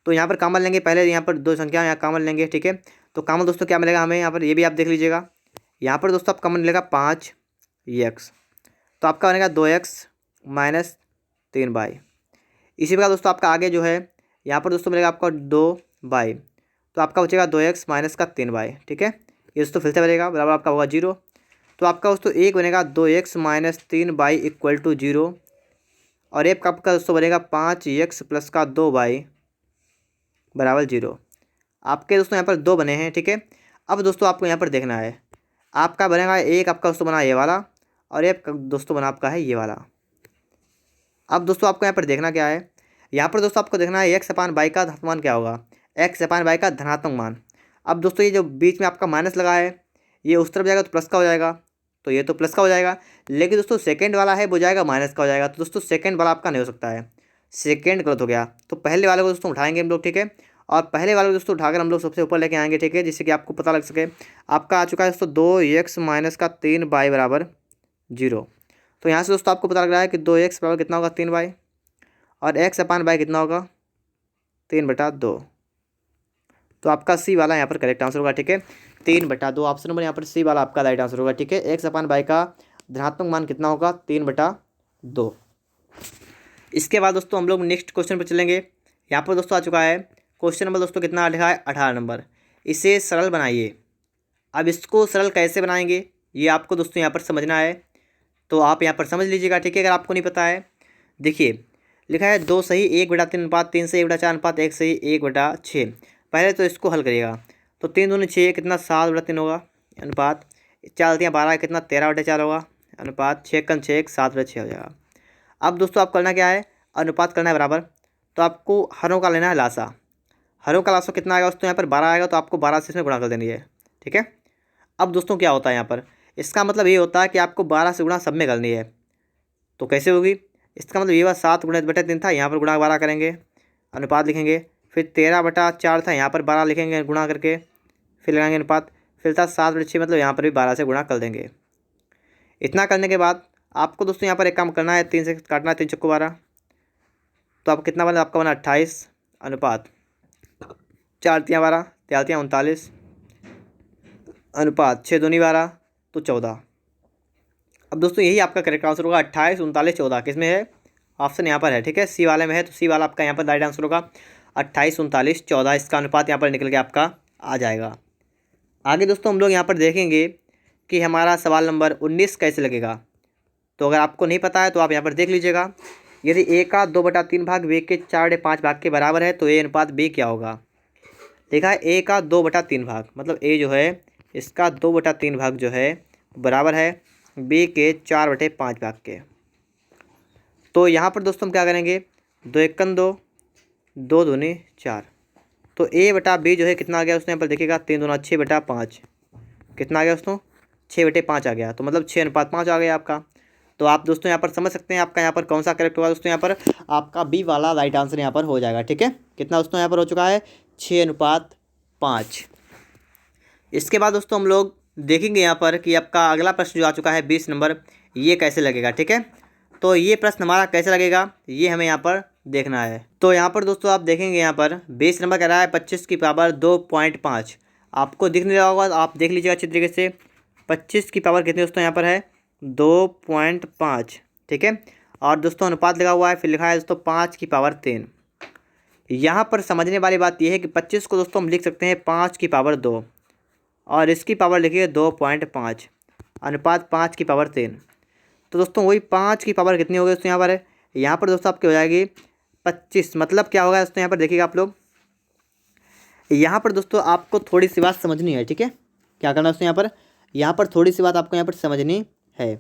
तो यहाँ पर कॉमन लेंगे, पहले यहाँ पर दो संख्या यहाँ कॉमन लेंगे। ठीक है, तो कॉमन दोस्तों क्या मिलेगा हमें यहाँ पर, ये भी आप देख लीजिएगा। यहाँ पर दोस्तों आप कॉमन मिलेगा 5x, तो आपका बनेगा 2x माइनस 3y। इसी प्रकार दोस्तों आपका आगे जो है यहाँ पर दोस्तों मिलेगा आपका 2y, तो आपका बचेगा 2x माइनस का 3y। ठीक है, ये दोस्तों फिर से बनेगा बराबर आपका होगा 0। तो आपका दोस्तों एक बनेगा 2x minus 3y equal to 0 और एक आपका दोस्तों बनेगा 5x प्लस का 2y बराबर 0। आपके दोस्तों यहाँ पर 2 बने हैं। ठीक है, अब दोस्तों आपको यहाँ पर देखना है, आपका बनेगा एक आपका दोस्तों बना ये वाला और एक दोस्तों बना आपका है ये वाला। अब दोस्तों आपको यहाँ पर देखना क्या है, यहाँ पर दोस्तों आपको देखना है x/y का धनात्मक मान क्या होगा, x/y का धनात्मक मान। अब दोस्तों ये जो बीच में आपका माइनस लगा है ये उस तरफ जाएगा तो प्लस का हो जाएगा, तो ये तो प्लस का हो जाएगा, लेकिन दोस्तों सेकंड वाला है वो जाएगा माइनस का हो जाएगा। तो दोस्तों सेकंड वाला आपका नहीं हो सकता है, सेकंड गलत हो गया। तो पहले वाले को दोस्तों उठाएंगे हम लोग। ठीक है, और पहले वाले को दोस्तों उठाकर हम लोग सबसे ऊपर लेके आएंगे। ठीक है, जिससे कि आपको पता लग सके। आपका आ चुका है दोस्तों 2x माइनस का 3y बराबर 0। तो यहाँ से दोस्तों आपको पता लग रहा है कि 2x बराबर कितना होगा 3y और x/y कितना होगा 3/2। तो आपका सी वाला यहाँ पर करेक्ट आंसर होगा। ठीक है, 3/2 ऑप्शन नंबर यहाँ पर सी वाला आपका राइट आंसर होगा। ठीक है, x/y का धनात्मक मान कितना होगा 3/2। इसके बाद दोस्तों हम लोग नेक्स्ट क्वेश्चन पर चलेंगे। यहाँ पर दोस्तों आ चुका है क्वेश्चन नंबर दोस्तों कितना लिखा है 18 नंबर। इसे सरल बनाइए। अब इसको सरल कैसे बनाएंगे ये आपको दोस्तों यहाँ पर समझना है, तो आप यहाँ पर समझ लीजिएगा। ठीक है, अगर आपको नहीं पता है, देखिए लिखा है 2 सही 1/3 अनुपात 3 सही 1/4 अनुपात 1 सही 1/6। पहले तो इसको हल करिएगा, तो 3 दूनी 6 कितना 7/3 होगा अनुपात 4 3 12 कितना 13/4 होगा अनुपात 6 कम 6 7/6 हो जाएगा। अब दोस्तों आप करना क्या है, अनुपात करना है बराबर, तो आपको हरों का लेना है लासा। हरों का लासा कितना आएगा दोस्तों, यहाँ पर 12 आएगा, तो आपको 12 से इसमें गुणा कर देनी है। ठीक है, अब दोस्तों क्या होता है यहाँ पर, इसका मतलब ये होता है कि आपको 12 से गुणा सब में करनी है। तो कैसे होगी, इसका मतलब ये बात 7 गुणा 3 था, यहाँ पर गुणा 12 करेंगे, अनुपात लिखेंगे, फिर 13/4 था, यहाँ पर 12 लिखेंगे गुणा करके, फिर लगाएंगे अनुपात, फिर था 7/6, मतलब यहाँ पर भी 12 से गुणा कर देंगे। इतना करने के बाद आपको दोस्तों यहाँ पर एक काम करना है, 3 से काटना है, 3 चक्को 12, तो आप कितना बना, आपका बना 28 अनुपात 4 3 12 3 3 39 अनुपात 6 दूनी 12 तो 14। अब दोस्तों यही आपका करेक्ट आंसर होगा 28 39 14। किस में है, ऑप्शन यहाँ पर है। ठीक है, सी वाले में है, तो सी वाला आपका यहाँ पर राइट आंसर होगा 28 39 14। इसका अनुपात यहाँ पर निकल के आपका आ जाएगा। आगे दोस्तों हम लोग यहाँ पर देखेंगे कि हमारा सवाल नंबर 19 कैसे लगेगा। तो अगर आपको नहीं पता है तो आप यहाँ पर देख लीजिएगा। यदि a का 2/3 भाग b के 4/5 भाग के बराबर है तो a अनुपात b क्या होगा। देखा है a का 2/3 भाग, मतलब a जो है इसका 2/3 भाग जो है बराबर है b के 4/5 भाग के। तो यहाँ पर दोस्तों हम क्या करेंगे, 2 1 2 2 दूनी 4, तो a/b जो है कितना आ गया उसने यहाँ पर देखिएगा 3 दूना 6/5 कितना आ गया दोस्तों 6/5 आ गया, तो मतलब 6:5 आ गया आपका। तो आप दोस्तों यहाँ पर समझ सकते हैं आपका यहाँ पर कौन सा करेक्ट होगा दोस्तों, यहाँ पर आपका बी वाला राइट आंसर यहाँ पर हो जाएगा। ठीक है, कितना दोस्तों यहाँ पर हो चुका है 6:5। इसके बाद दोस्तों हम लोग देखेंगे यहाँ पर कि आपका अगला प्रश्न जो आ चुका है 20 नंबर, ये कैसे लगेगा। ठीक है, तो ये प्रश्न हमारा कैसे लगेगा ये हमें यहाँ पर देखना है। तो यहाँ पर दोस्तों आप देखेंगे यहाँ पर 20 नंबर कह रहा है 25 की पावर 2.5। आपको दिख नहीं रहा होगा, आप देख लीजिएगा अच्छी तरीके से। 25 की पावर कितनी दोस्तों यहाँ पर है 2.5। ठीक है, और दोस्तों अनुपात लगा हुआ है, फिर लिखा है दोस्तों 5 की पावर 3। यहाँ पर समझने वाली बात यह है कि 25 को दोस्तों हम लिख सकते हैं 5 की पावर 2 और इसकी पावर लिखिए 2.5 अनुपात 5 की पावर 3। तो दोस्तों वही 5 की पावर कितनी होगी दोस्तों यहाँ पर है, यहाँ पर दोस्तों आपकी हो जाएगी 25। मतलब क्या होगा दोस्तों यहाँ पर देखिएगा आप लोग, यहाँ पर दोस्तों आपको थोड़ी सी बात समझनी है। ठीक है, क्या करना है दोस्तों यहाँ पर थोड़ी सी बात आपको यहाँ पर समझनी है।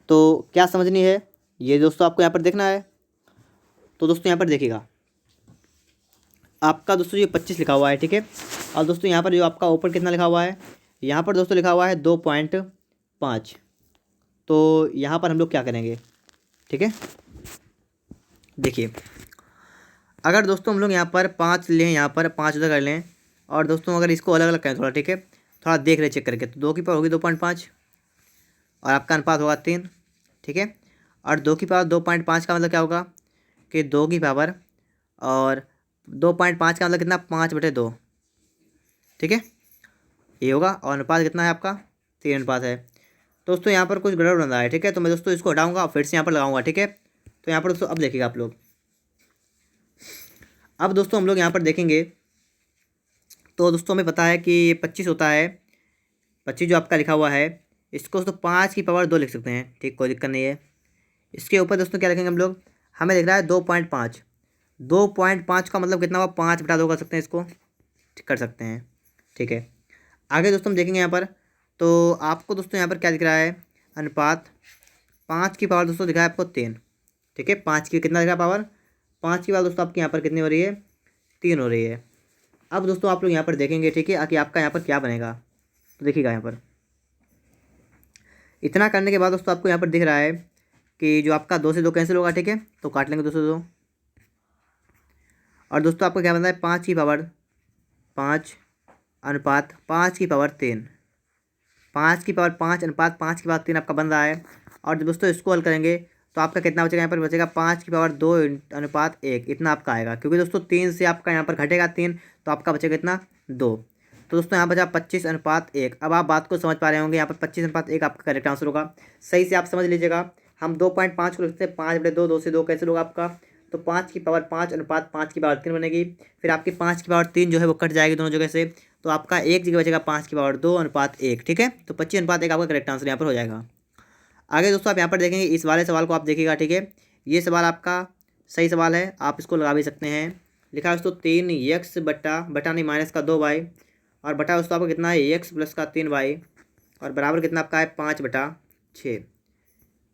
तो क्या समझनी है ये दोस्तों आपको यहाँ पर देखना है। तो दोस्तों यहाँ पर देखिएगा, आपका दोस्तों ये 25 लिखा हुआ है, ठीक है। और दोस्तों यहाँ पर जो आपका ऊपर कितना लिखा हुआ है, यहाँ पर दोस्तों लिखा हुआ है 2.5। तो यहाँ पर हम लोग क्या करेंगे, ठीक है। देखिए, अगर दोस्तों हम लोग यहाँ पर 5 लें, यहाँ पर 5 उधर कर लें, और दोस्तों अगर इसको अलग अलग करें थोड़ा, ठीक है, थोड़ा देख रहे चेक करके, तो 2 की पावर होगी 2.5 और आपका अनुपात होगा 3, ठीक है। और 2 की पावर 2.5 का मतलब क्या होगा कि 2 की पावर और 2.5 का मतलब कितना, 5/2, ठीक है, ये होगा। और अनुपात कितना है आपका, 3 अनुपात है। दोस्तों यहाँ पर कुछ गड़बड़ बन रहा है, ठीक है, तो मैं दोस्तों इसको हटाऊंगा फिर से यहाँ पर लगाऊंगा, ठीक है। तो यहाँ पर दोस्तों अब देखिएगा आप लोग, अब दोस्तों हम लोग यहाँ पर देखेंगे तो दोस्तों हमें पता है कि 25 होता है, 25 जो आपका लिखा हुआ है, इसको दोस्तों 5 की पावर 2 लिख सकते हैं, ठीक, कोई दिक्कत नहीं है। इसके ऊपर दोस्तों क्या लिखेंगे हम लोग, हमें दिख रहा है 2.5, 2.5 का मतलब कितना हुआ, 5/2 कर सकते हैं, इसको कर सकते हैं, ठीक है। आगे दोस्तों हम देखेंगे यहाँ पर, तो आपको दोस्तों यहाँ पर क्या दिख रहा है, अनुपात 5 की पावर दोस्तों दिखा है आपको 3, ठीक है। 5 की कितना दिख रहा है पावर, 5 की पावर दोस्तों आपकी यहाँ पर कितनी हो रही है, 3 हो रही है। अब दोस्तों आप लोग यहाँ पर देखेंगे, ठीक है, कि आपका यहाँ पर क्या बनेगा। तो देखिएगा यहाँ पर, इतना करने के बाद दोस्तों आपको यहाँ पर दिख रहा है कि जो आपका 2 से 2 कैंसिल होगा, ठीक है, तो काट लेंगे 2 से 2। और दोस्तों आपको क्या बनता है, 5 की पावर 5 अनुपात 5 की पावर 3, 5 की पावर 5 अनुपात 5 की पावर 3 आपका बन रहा है। और जब दोस्तों इसको हल करेंगे तो आपका कितना बचेगा, यहाँ पर बचेगा 5 की पावर 2 अनुपात 1, इतना आपका आएगा, क्योंकि दोस्तों 3 से आपका यहाँ पर घटेगा 3, तो आपका बचेगा इतना 2। तो दोस्तों यहाँ बचा 25 अनुपात 1। अब आप बात को समझ पा रहे होंगे, यहाँ पर 25 अनुपात 1 आपका करेक्ट आंसर होगा। सही से आप समझ लीजिएगा, हम 2.5 को लिखते हैं 5/2, 2 से 2 कैसे होगा आपका, तो 5 की पावर 5 अनुपात 5 की पावर 3 बनेगी। फिर आपकी 5 की पावर 3 जो है वो कट जाएगी दोनों जगह से, तो आपका एक जगह बचेगा 5 की पावर 2 अनुपात 1, ठीक है। तो 25/1 आपका करेक्ट आंसर यहाँ पर हो जाएगा। आगे दोस्तों आप यहाँ पर देखेंगे, इस वाले सवाल को आप देखिएगा, ठीक है, ये सवाल आपका सही सवाल है, आप इसको लगा भी सकते हैं। लिखा है दोस्तों 3x बटा नहीं माइनस का 2y, और बटा दोस्तों आपका कितना है, x प्लस का 3y, और बराबर कितना आपका है 5/6।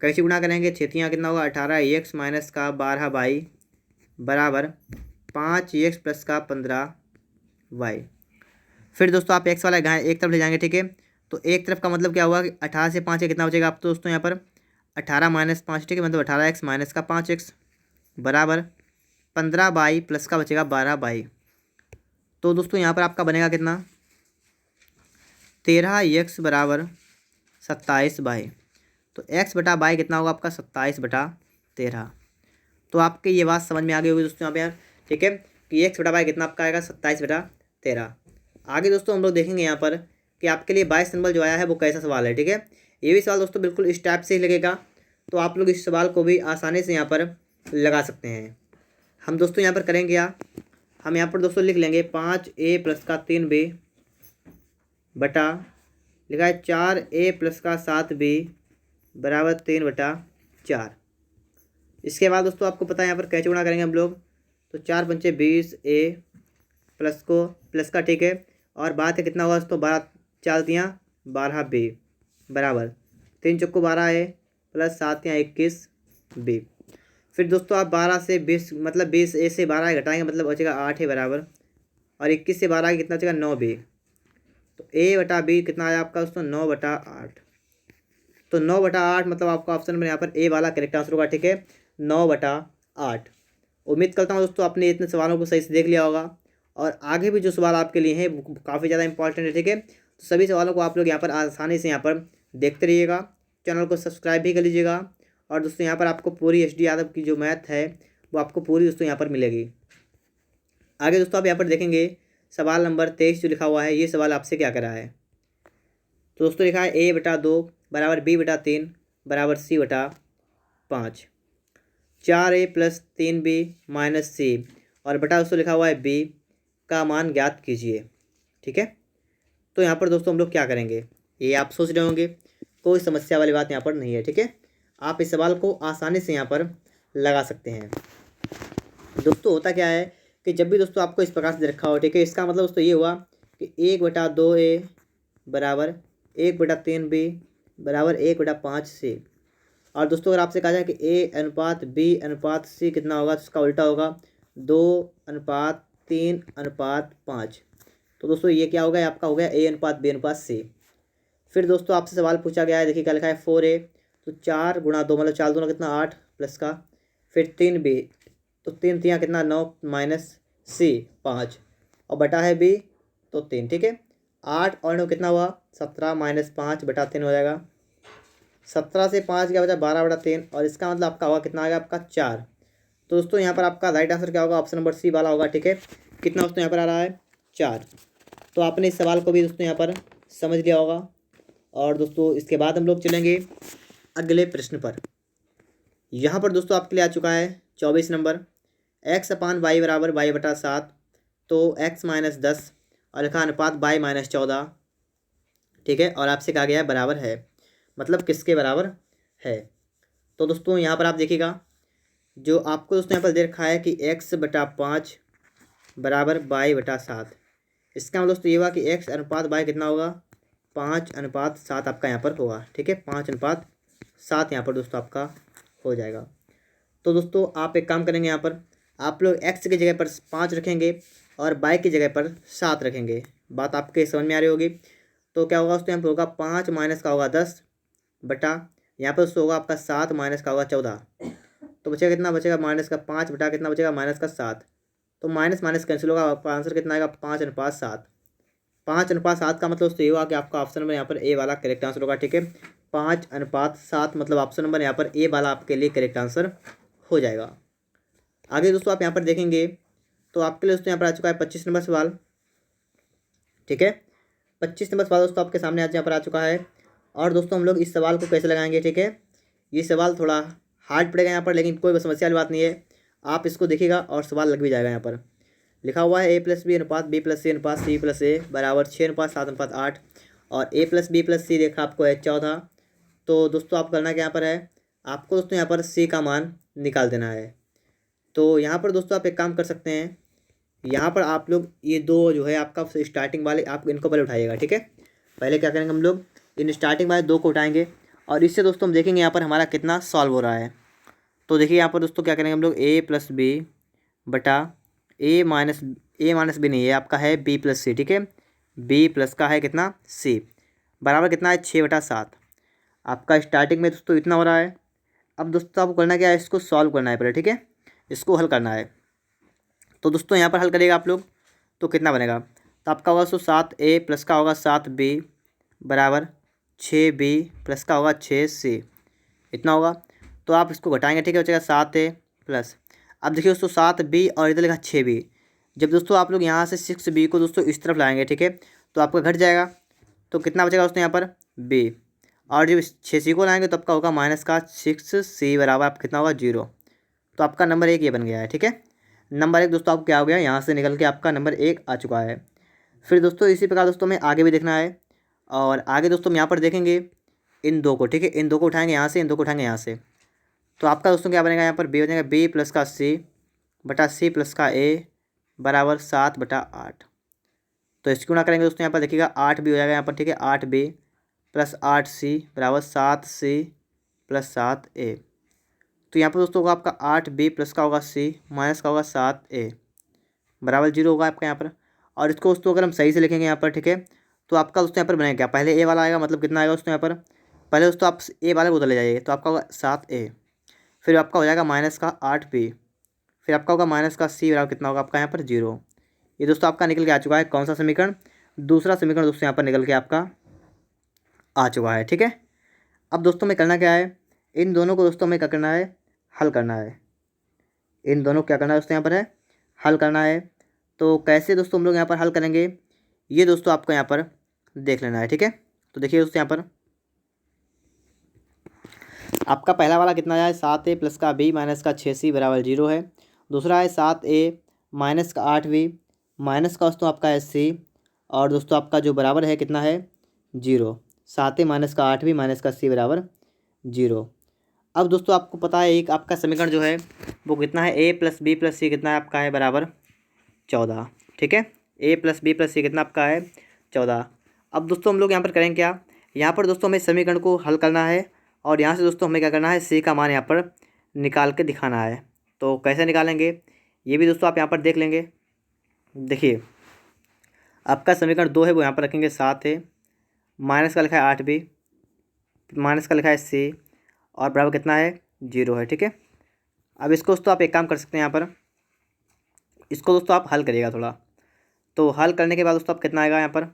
कैसे गुणा करेंगे, छेतियाँ कितना होगा, 18x माइनस का 12y बराबर 5x प्लस का 15y। फिर दोस्तों आप एक्स वाला एक तरफ ले जाएंगे, ठीक है, तो एक तरफ का मतलब क्या हुआ कि 18 से 5 कितना बचेगा आप, तो दोस्तों यहाँ पर 18 माइनस 5, ठीक है, मतलब 18x माइनस का 5x बराबर 15y प्लस का बचेगा 12y। तो दोस्तों यहाँ पर आपका बनेगा कितना, 13x बराबर 27y। तो x बटा y कितना होगा आपका, 27/13। तो आपके ये बात समझ में आ गई होगी दोस्तों यहाँ पे यार, ठीक है, कि x बटा y कितना आपका आएगा, 27/13। आगे दोस्तों हम लोग देखेंगे यहाँ पर कि आपके लिए 22 नंबर जो आया है वो कैसा सवाल है, ठीक है। ये भी सवाल दोस्तों बिल्कुल इस टाइप से ही लगेगा, तो आप लोग इस सवाल को भी आसानी से यहाँ पर लगा सकते हैं। हम दोस्तों यहाँ पर करेंगे क्या, हम यहाँ पर दोस्तों लिख लेंगे 5a प्लस का 3b बटा, लिखा है 4a प्लस का 7b बराबर 3/4। इसके बाद दोस्तों आपको पता है यहाँ पर कैसे गुणा करेंगे हम लोग, तो 4 पंचे 20a प्लस को प्लस का, ठीक है, और बात है कितना होगा दोस्तों, 12 4 दियाँ 12b बराबर 3 चौको 12a प्लस 7 या 21b। फिर दोस्तों आप 12 से 20 मतलब 20a से 12 घटाएंगे, मतलब बचेगा 8 बराबर, और 21 से 12 कितना बचेगा 9b। तो a/b कितना आया आपका दोस्तों, 9/8। तो 9/8 मतलब आपका ऑप्शन में यहाँ पर ए वाला करेक्ट आंसर होगा, ठीक है, 9/8। उम्मीद करता हूँ दोस्तों आपने इतने सवालों को सही से देख लिया होगा, और आगे भी जो सवाल आपके लिए हैं वो काफ़ी ज़्यादा इंपॉर्टेंट है, ठीक है। तो सभी सवालों को आप लोग यहाँ पर आसानी से यहाँ पर देखते रहिएगा, चैनल को सब्सक्राइब भी कर लीजिएगा। और दोस्तों यहाँ पर आपको पूरी एच डी यादव की जो मैथ है वो आपको पूरी दोस्तों यहाँ पर मिलेगी। आगे दोस्तों आप यहाँ पर देखेंगे सवाल नंबर 23 जो लिखा हुआ है, ये सवाल आपसे क्या करा है। तो दोस्तों लिखा है a/2 बराबर b/3 बराबर c/5, 4a plus 3b minus c, और बटा दोस्तों लिखा हुआ है b का मान ज्ञात कीजिए, ठीक है। तो यहाँ पर दोस्तों हम लोग क्या करेंगे, ये आप सोच रहे होंगे, कोई समस्या वाली बात यहाँ पर नहीं है, ठीक है। आप इस सवाल को आसानी से यहाँ पर लगा सकते हैं। दोस्तों होता क्या है कि जब भी दोस्तों आपको इस प्रकार से रखा हो, ठीक है, इसका मतलब दोस्तों ये हुआ कि 1/2a बराबर 1/3b बराबर 1/5c। और दोस्तों अगर आपसे कहा जाए कि ए अनुपात बी अनुपात सी कितना होगा, तो इसका उल्टा होगा 2:3:5। तो दोस्तों ये क्या हो गया, आपका हो गया ए अनुपात बी अनुपात सी। फिर दोस्तों आपसे सवाल पूछा गया है, देखिए क्या लिखा है 4A, तो 4 × 2 मतलब 4 दूना कितना 8 प्लस का, फिर 3B, तो 3 × 3 कितना 9 माइनस सी 5, और बटा है बी तो 3। ठीक है, 8 और 9 कितना हुआ 17 माइनस 5/3 हो जाएगा। 17 से 5 क्या बचा 12/3, और इसका मतलब आपका होगा कितना आ गया आपका 4। तो दोस्तों यहाँ पर आपका राइट आंसर क्या होगा, ऑप्शन नंबर सी वाला होगा। ठीक है, कितना दोस्तों यहाँ पर आ रहा है 4। तो आपने इस सवाल को भी दोस्तों यहाँ पर समझ लिया होगा। और दोस्तों इसके बाद हम लोग चलेंगे अगले प्रश्न पर। यहाँ पर दोस्तों आपके लिए आ चुका है 24 नंबर, x/y बराबर y/7, तो x-10 और लिखा अनुपात y-14। ठीक है, और आपसे कहा गया है बराबर है, मतलब किसके बराबर है। तो दोस्तों यहाँ पर आप देखिएगा, जो आपको दोस्तों यहाँ पर दे रखा है कि x/5 बराबर y/7। इसका मतलब दोस्तों ये हुआ कि x अनुपात y कितना होगा 5:7 आपका यहाँ पर होगा। ठीक है, 5:7 यहाँ पर दोस्तों आपका हो जाएगा। तो दोस्तों आप एक काम करेंगे, यहाँ पर आप लोग x की जगह पर 5 रखेंगे और y की जगह पर 7 रखेंगे। बात आपके समझ में आ रही होगी। तो क्या होगा दोस्तों, यहाँ पर होगा 5 माइनस का होगा 10 बटा, यहाँ पर दोस्तों होगा आपका 7 माइनस का होगा 14, तो बचेगा कितना, बचेगा माइनस का 5 बटा कितना बचेगा माइनस का 7। तो माइनस माइनस कैंसिल होगा, आपका आंसर कितना आएगा 5:7। 5:7 का मतलब दोस्तों ये हुआ कि आपका ऑप्शन नंबर यहाँ पर ए वाला करेक्ट आंसर होगा। ठीक है, 5:7 मतलब ऑप्शन नंबर यहाँ पर ए वाला आपके लिए करेक्ट आंसर हो जाएगा। आगे दोस्तों आप यहाँ पर देखेंगे तो आपके लिए दोस्तों यहाँ पर आ चुका है 25 नंबर सवाल। ठीक है, 25 नंबर सवाल दोस्तों आपके सामने आज यहाँ पर आ चुका है। और दोस्तों हम लोग इस सवाल को कैसे लगाएंगे, ठीक है, ये सवाल थोड़ा हार्ड पड़ेगा यहाँ पर, लेकिन कोई समस्या वाली बात नहीं है। आप इसको देखिएगा और सवाल लग भी जाएगा। यहाँ पर लिखा हुआ है a+b अनुपात b+c अनुपात c+a बराबर 6:7:8, और a+b+c देखा आपको है 14। तो दोस्तों आप करना क्या यहाँ पर है, आपको दोस्तों यहाँ पर c का मान निकाल देना है। तो यहाँ पर दोस्तों आप एक काम कर सकते हैं, यहाँ पर आप लोग ये दो जो है आपका स्टार्टिंग वाले आप इनको पहले उठाइएगा। ठीक है, पहले क्या करेंगे हम लोग इन स्टार्टिंग वाले दो को उठाएंगे, और इससे दोस्तों हम देखेंगे यहाँ पर हमारा कितना सॉल्व हो रहा है। तो देखिए यहाँ पर दोस्तों क्या करेंगे हम लोग a+b बटा a माइनस b नहीं है आपका है b+c। ठीक है, b प्लस का है कितना c बराबर कितना है 6/7। आपका स्टार्टिंग में दोस्तों इतना हो रहा है। अब दोस्तों आपको करना क्या है, इसको सॉल्व करना है पहले। ठीक है, इसको हल करना है। तो दोस्तों यहाँ पर हल करिएगा आप लोग तो कितना बनेगा, तो आपका होगा 7a प्लस का होगा 7b बराबर 6b प्लस का होगा 6c, इतना होगा। तो आप इसको घटाएंगे। ठीक है, बचेगा 7a प्लस, अब देखिए दोस्तों 7b और इधर लिखा 6b। जब दोस्तों आप लोग यहाँ से 6b को दोस्तों इस तरफ लाएंगे, ठीक है, तो आपका घट जाएगा। तो कितना बचेगा दोस्तों यहाँ पर b, और जब 6c को लाएंगे तो आपका होगा माइनस का 6c बराबर आप कितना होगा 0। तो आपका नंबर 1 ये बन गया है। ठीक है, नंबर 1 दोस्तों आपको क्या हो गया, यहाँ से निकल के आपका नंबर 1 आ चुका है। फिर दोस्तों इसी प्रकार दोस्तों में आगे भी देखना है, और आगे दोस्तों हम यहाँ पर देखेंगे इन दो को। ठीक है, इन दो को उठाएंगे यहाँ से, इन दो को उठाएंगे यहाँ से। तो आपका दोस्तों क्या बनेगा, यहाँ पर b बनेगा b प्लस का c बटा c प्लस का a बराबर 7/8। तो इसको ना करेंगे दोस्तों यहाँ पर देखिएगा 8b हो जाएगा यहाँ पर। ठीक है, 8b प्लस 8c बराबर 7c प्लस 7a। तो यहाँ पर दोस्तों होगा आपका 8b प्लस का होगा c माइनस का होगा 7a बराबर 0 होगा आपका यहाँ पर। और इसको दोस्तों अगर हम सही से लिखेंगे यहाँ पर, ठीक है, तो आपका दोस्तों यहाँ पर बनेगा क्या, पहले a वाला आएगा, मतलब कितना आएगा दोस्तों यहाँ पर, पहले दोस्तों आप a वाले को उधर ले जाइए, तो आपका होगा 7a, फिर आपका हो जाएगा माइनस का 8b, फिर आपका होगा माइनस का c बराबर कितना होगा आपका यहाँ पर 0। ये दोस्तों आपका निकल के आ चुका है कौन सा समीकरण, दूसरा समीकरण दोस्तों यहाँ पर निकल के आपका आ चुका है। ठीक है, अब दोस्तों में करना क्या है, इन दोनों को दोस्तों में क्या करना है, हल करना है। इन दोनों को क्या करना है दोस्तों यहाँ पर है, हल करना है। तो कैसे दोस्तों हम लोग यहाँ पर हल करेंगे, ये दोस्तों आपको यहाँ पर देख लेना है। ठीक है, तो देखिए दोस्तों यहाँ पर आपका पहला वाला कितना है 7a प्लस का b माइनस का 6c बराबर 0 है। दूसरा है 7a माइनस का 8b माइनस का दोस्तों आपका है c, और दोस्तों आपका जो बराबर है कितना है 0। 7a माइनस का 8b माइनस का c बराबर 0। अब दोस्तों आपको पता है एक आपका समीकरण जो है वो कितना है, a प्लस बी प्लस सी कितना है आपका है बराबर 14। ठीक है, a प्लस बी प्लस सी कितना आपका है 14। अब दोस्तों हम लोग यहाँ पर करेंगे क्या, यहाँ पर दोस्तों हमें समीकरण को हल करना है, और यहाँ से दोस्तों हमें क्या करना है, सी का मान यहाँ पर निकाल के दिखाना है। तो कैसे निकालेंगे ये भी दोस्तों आप यहाँ पर देख लेंगे। देखिए आपका समीकरण 2 है वो यहाँ पर रखेंगे 7 है, माइनस का लिखा है 8 भी, माइनस का लिखा है सी, और बराबर कितना है 0 है। ठीक है, अब इसको दोस्तों आप एक काम कर सकते हैं, यहाँ पर इसको दोस्तों आप हल करिएगा थोड़ा। तो हल करने के बाद दोस्तों आप कितना आएगा, यहाँ पर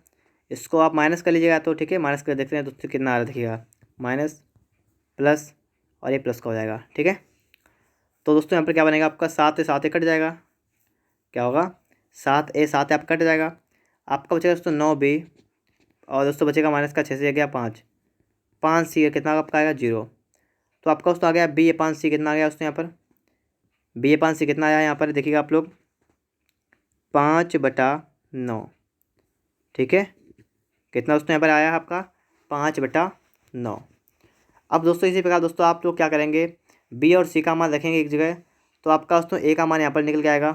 इसको आप माइनस कर लीजिएगा। तो ठीक है, माइनस कर देखते हैं दोस्तों कितना आ रहा है, देखिएगा माइनस प्लस और ये प्लस का हो जाएगा। ठीक है, तो दोस्तों यहाँ पर क्या बनेगा आपका 7 से कट जाएगा, क्या होगा 7 आप कट जाएगा, आपका बचेगा दोस्तों 9b, और दोस्तों बचेगा माइनस का 6 से गया 5 सी कितना आपका आएगा 0। तो आपका दोस्तों आ गया b/5c कितना आ गया दोस्तों, यहाँ पर b/5c कितना आया यहाँ पर देखिएगा आप लोग 5/9। ठीक है, कितना दोस्तों यहाँ पर आया आपका 5/9। अब दोस्तों इसी प्रकार दोस्तों आप लोग क्या करेंगे, बी और सी का मान रखेंगे एक जगह, तो आपका दोस्तों ए का मान यहाँ पर निकल के आएगा।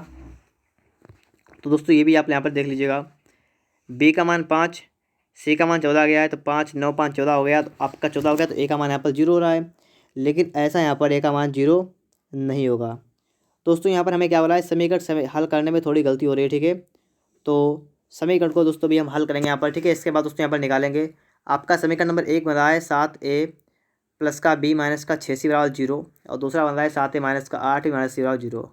तो दोस्तों ये भी आप यहाँ पर देख लीजिएगा, बी का मान 5, सी का मान 14 गया है, तो 5 9 5 14 हो गया, तो आपका 14 हो गया, तो ए का मान यहाँ पर 0 हो रहा है। लेकिन ऐसा यहाँ पर ए का मान 0 नहीं होगा। दोस्तों यहाँ पर हमें क्या बोला है, समीकरण हल करने में थोड़ी गलती हो रही है। ठीक है, तो समीकरण को दोस्तों भी हम हल करेंगे यहाँ पर। ठीक है, इसके बाद दोस्तों यहाँ पर निकालेंगे आपका समीकरण नंबर 1 बन रहा है 7a प्लस का b माइनस का 6c बराबर 0, और दूसरा बन रहा है 7a माइनस का 8b माइनस c बराबर 0।